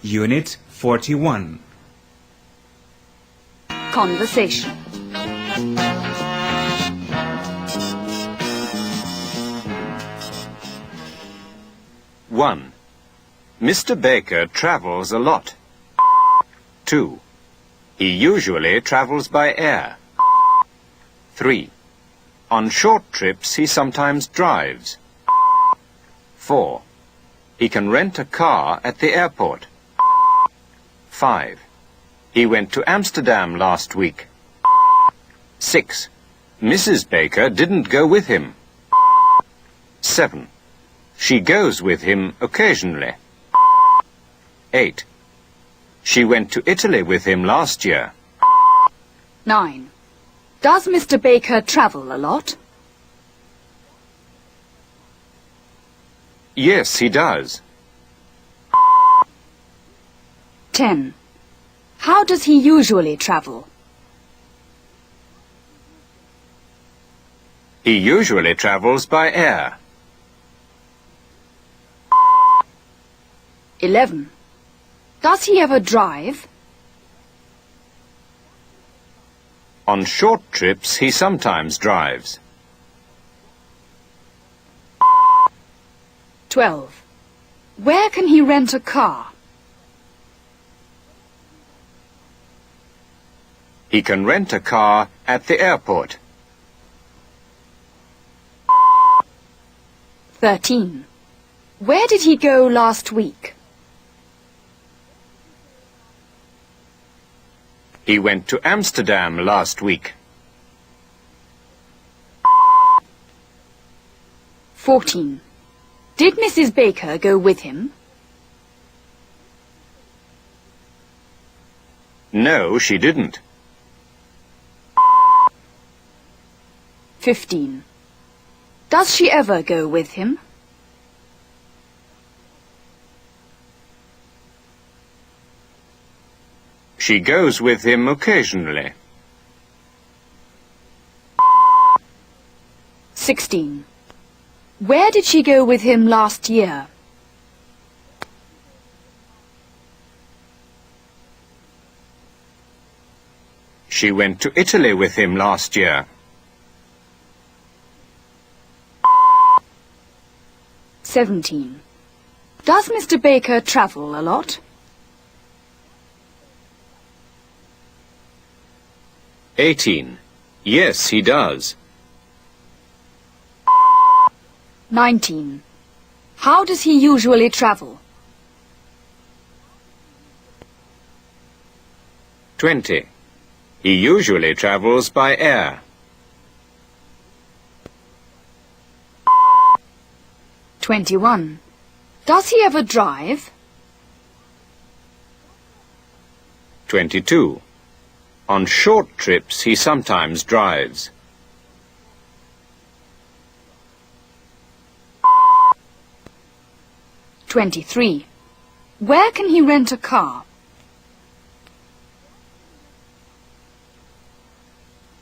Unit 41. Conversation. One. Mr. Baker travels a lot. 2. He usually travels by air. 3. On short trips he sometimes drives. 4. He can rent a car at the airport. 5. He went to Amsterdam last week. 6. Mrs. Baker didn't go with him. 7. She goes with him occasionally. 8. She went to Italy with him last year. 9. Does Mr. Baker travel a lot? Yes, he does. 10. How does he usually travel? He usually travels by air. 11. Does he ever drive? On short trips he sometimes drives. 12. Where can he rent a car? He can rent a car at the airport. 13. Where did he go last week? He went to Amsterdam last week. 14. Did Mrs. Baker go with him? No, she didn't. 15. Does she ever go with him? She goes with him occasionally. 16. Where did she go with him last year? She went to Italy with him last year. 17. Does Mr. Baker travel a lot? 18. Yes, he does. 19. How does he usually travel? 20. He usually travels by air. 21. Does he ever drive? 22. On short trips he sometimes drives. 23. Where can he rent a car?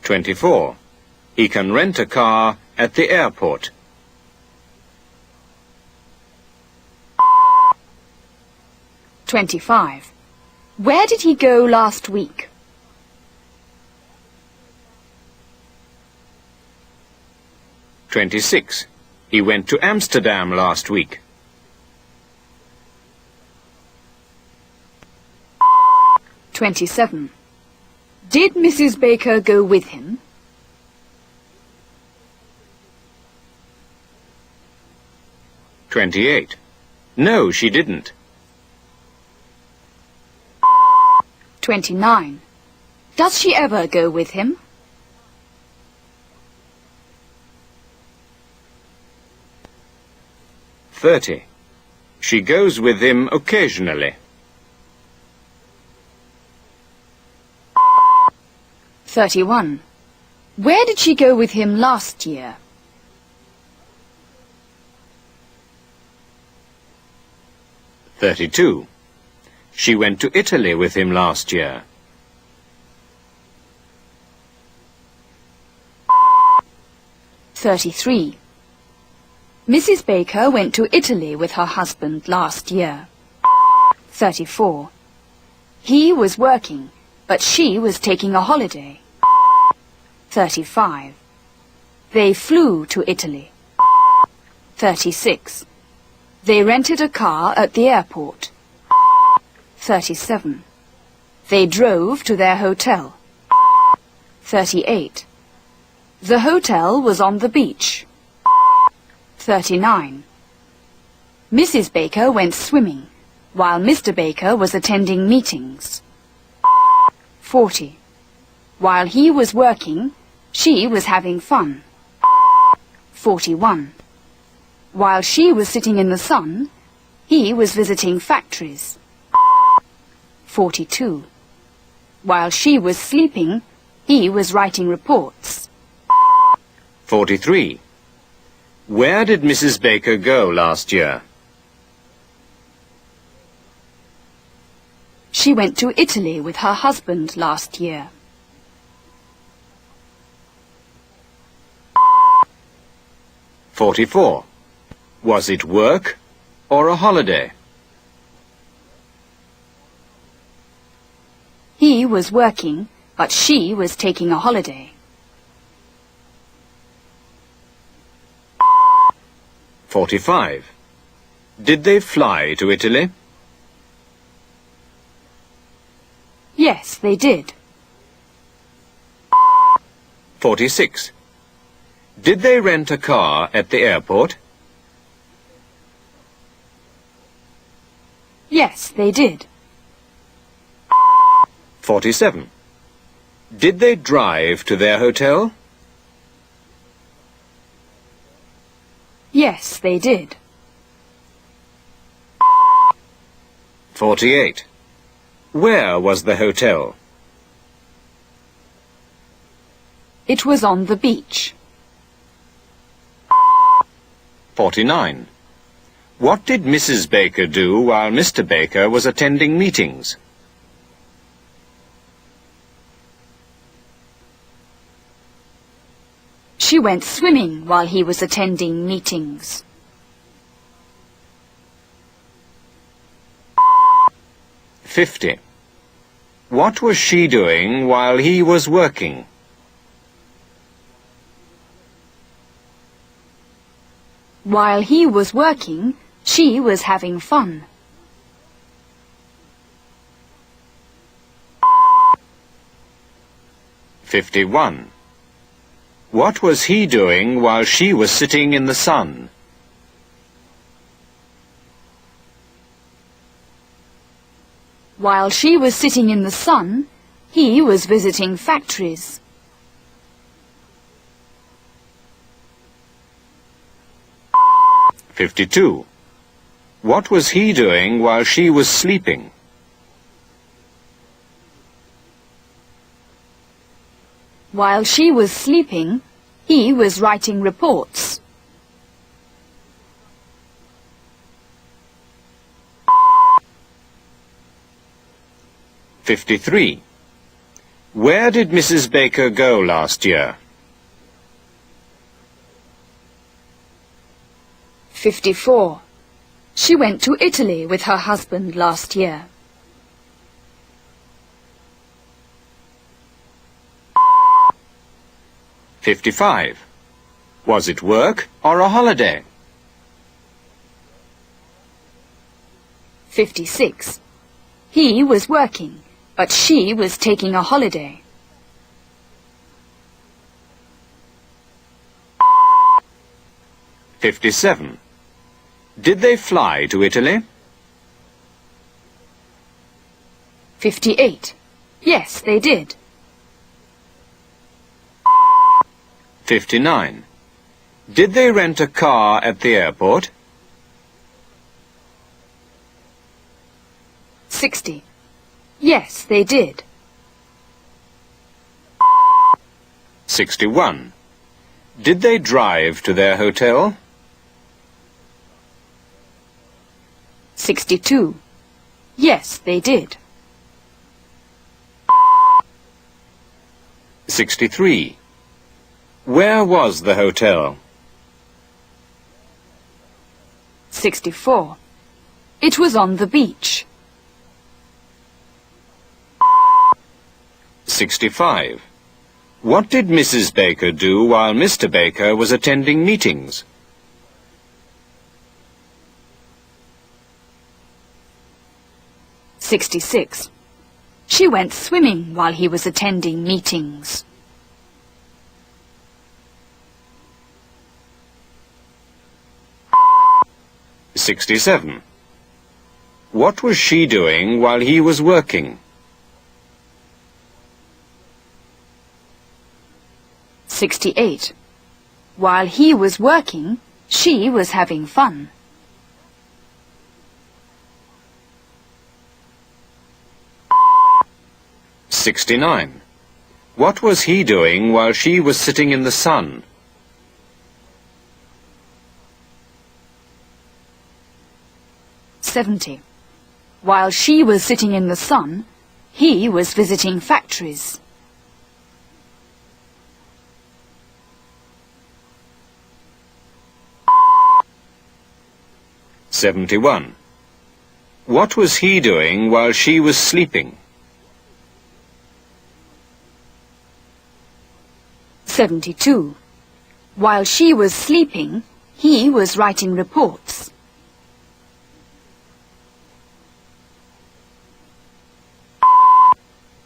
24. He can rent a car at the airport. 25. Where did he go last week? 26. He went to Amsterdam last week. 27. Did Mrs. Baker go with him? 28. No, she didn't. 29. Does she ever go with him? 30. She goes with him occasionally. 31. Where did she go with him last year? 32. She went to Italy with him last year. 33. Mrs. Baker went to Italy with her husband last year. 34. He was working, but she was taking a holiday. 35. They flew to Italy. 36. They rented a car at the airport. 37. They drove to their hotel. 38. The hotel was on the beach. 39. Mrs. Baker went swimming, while Mr. Baker was attending meetings. 40. While he was working, she was having fun. 41. While she was sitting in the sun, he was visiting factories. 42. While she was sleeping, he was writing reports. 43. Where did Mrs. Baker go last year? She went to Italy with her husband last year. 44. Was it work or a holiday? He was working, but she was taking a holiday. 45. Did they fly to Italy? Yes, they did. 46. Did they rent a car at the airport? Yes, they did. 47. Did they drive to their hotel? Yes, they did. 48. Where was the hotel? It was on the beach. 49. What did Mrs. Baker do while Mr. Baker was attending meetings? She went swimming while he was attending meetings. 50. What was she doing while he was working? While he was working, she was having fun. 51. What was he doing while she was sitting in the sun? While she was sitting in the sun, he was visiting factories. 52. What was he doing while she was sleeping? While she was sleeping, he was writing reports. 53. Where did Mrs. Baker go last year? 54. She went to Italy with her husband last year. 55. Was it work or a holiday? 56. He was working, but she was taking a holiday. 57. Did they fly to Italy? 58. Yes, they did. 59. Did they rent a car at the airport? 60. Yes, they did. 61. Did they drive to their hotel? 62. Yes, they did. 63. Where was the hotel? 64. It was on the beach. 65. What did Mrs. Baker do while Mr. Baker was attending meetings? '66. She went swimming while he was attending meetings. '67. What was she doing while he was working? '68. While he was working, she was having fun. '69. What was he doing while she was sitting in the sun? '70. While she was sitting in the sun, he was visiting factories. '71. What was he doing while she was sleeping? '72. While she was sleeping, he was writing reports.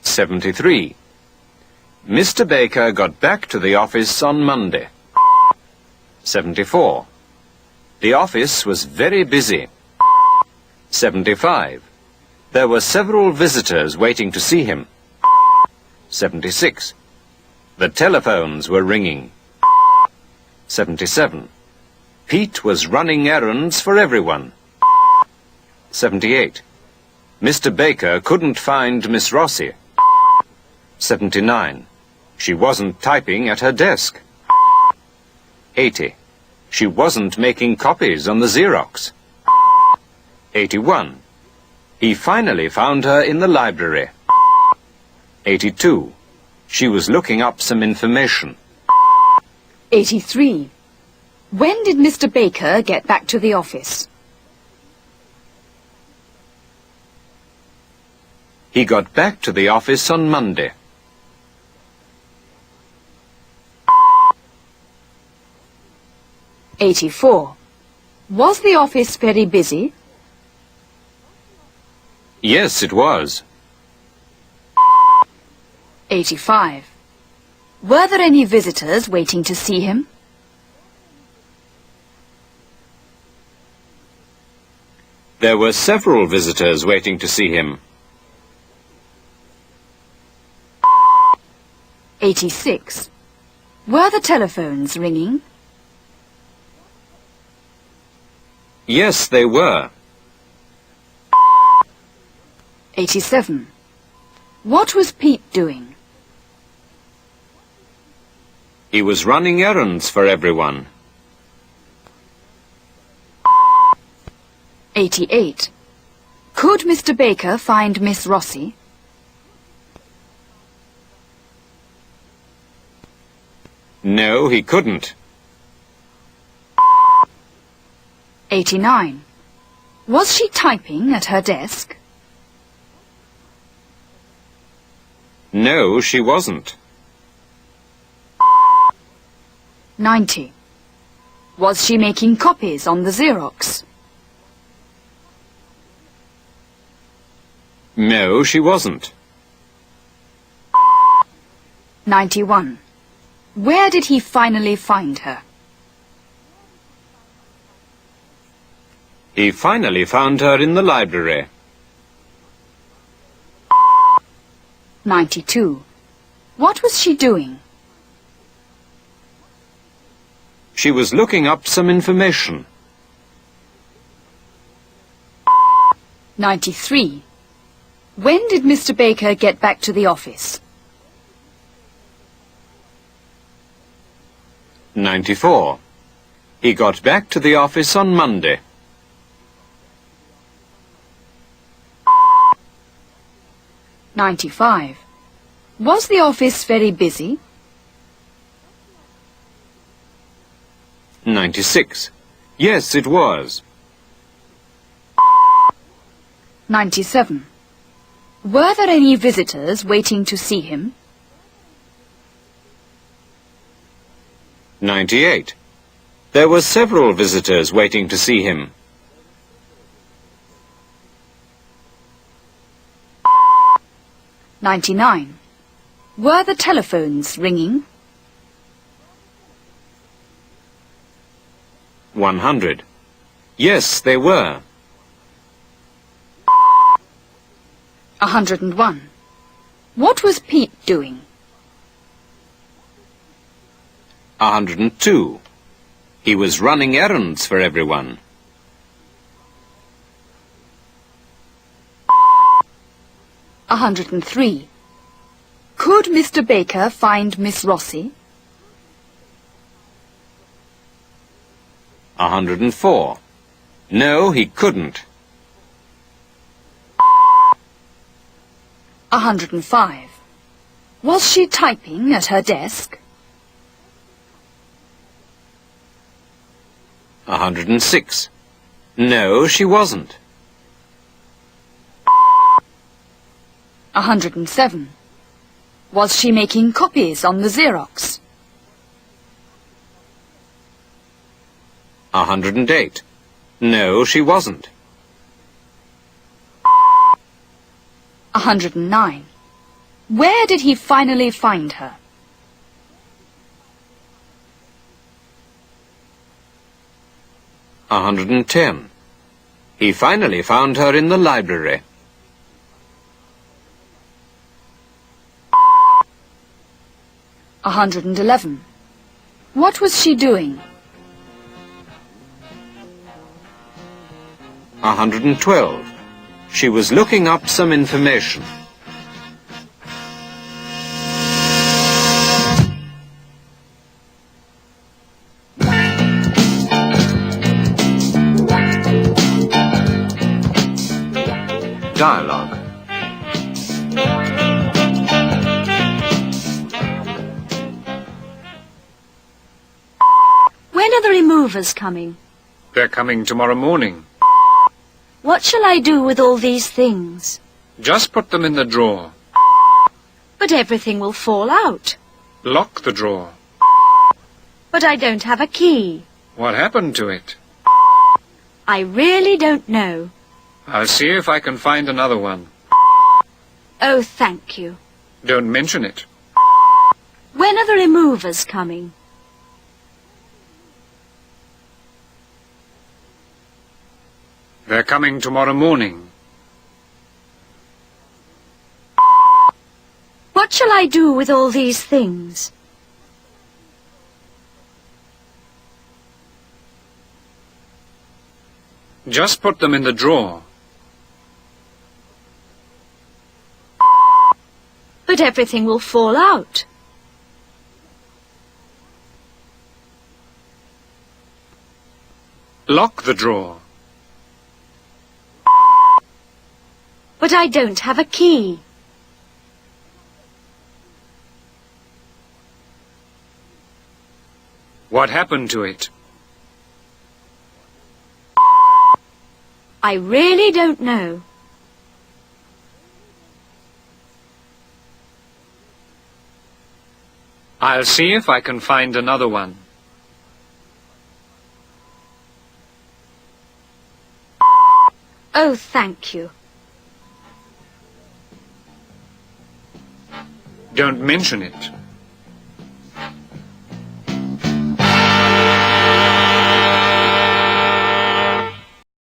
'73. Mr. Baker got back to the office on Monday. '74. The office was very busy. '75. There were several visitors waiting to see him. '76. The telephones were ringing. '77. Pete was running errands for everyone. '78. Mr. Baker couldn't find Miss Rossi. '79. She wasn't typing at her desk. '80. She wasn't making copies on the Xerox. '81. He finally found her in the library. '82. She was looking up some information. '83. When did Mr. Baker get back to the office? He got back to the office on Monday. '84. Was the office very busy? Yes, it was. '85. Were there any visitors waiting to see him? There were several visitors waiting to see him. '86. Were the telephones ringing? Yes, they were. '87. What was Pete doing? He was running errands for everyone. '88. Could Mr. Baker find Miss Rossi? No, he couldn't. '89. Was she typing at her desk? No, she wasn't. 90. Was she making copies on the Xerox? No, she wasn't. 91. Where did he finally find her? He finally found her in the library. 92. What was she doing? She was looking up some information. 93. When did Mr. Baker get back to the office? 94. He got back to the office on Monday. 95. Was the office very busy? 96. Yes, it was. 97. Were there any visitors waiting to see him? 98. There were several visitors waiting to see him. 99. Were the telephones ringing? 100. Yes, they were. 101. What was Pete doing? 102. He was running errands for everyone. 103. Could Mr. Baker find Miss Rossi? 104. No, he couldn't. 105. Was she typing at her desk? 106. No, she wasn't. 107. Was she making copies on the Xerox? 108. No, she wasn't. 109. Where did he finally find her? 110. He finally found her in the library. 111. What was she doing? 112. She was looking up some information. Dialogue. When are the removers coming? They're coming tomorrow morning. What shall I do with all these things? Just put them in the drawer. But everything will fall out. Lock the drawer. But I don't have a key. What happened to it? I really don't know. I'll see if I can find another one. Oh, thank you. Don't mention it. When are the removers coming? They're coming tomorrow morning. What shall I do with all these things? Just put them in the drawer. But everything will fall out. Lock the drawer. But I don't have a key. What happened to it? I really don't know. I'll see if I can find another one. Oh, thank you. Don't mention it.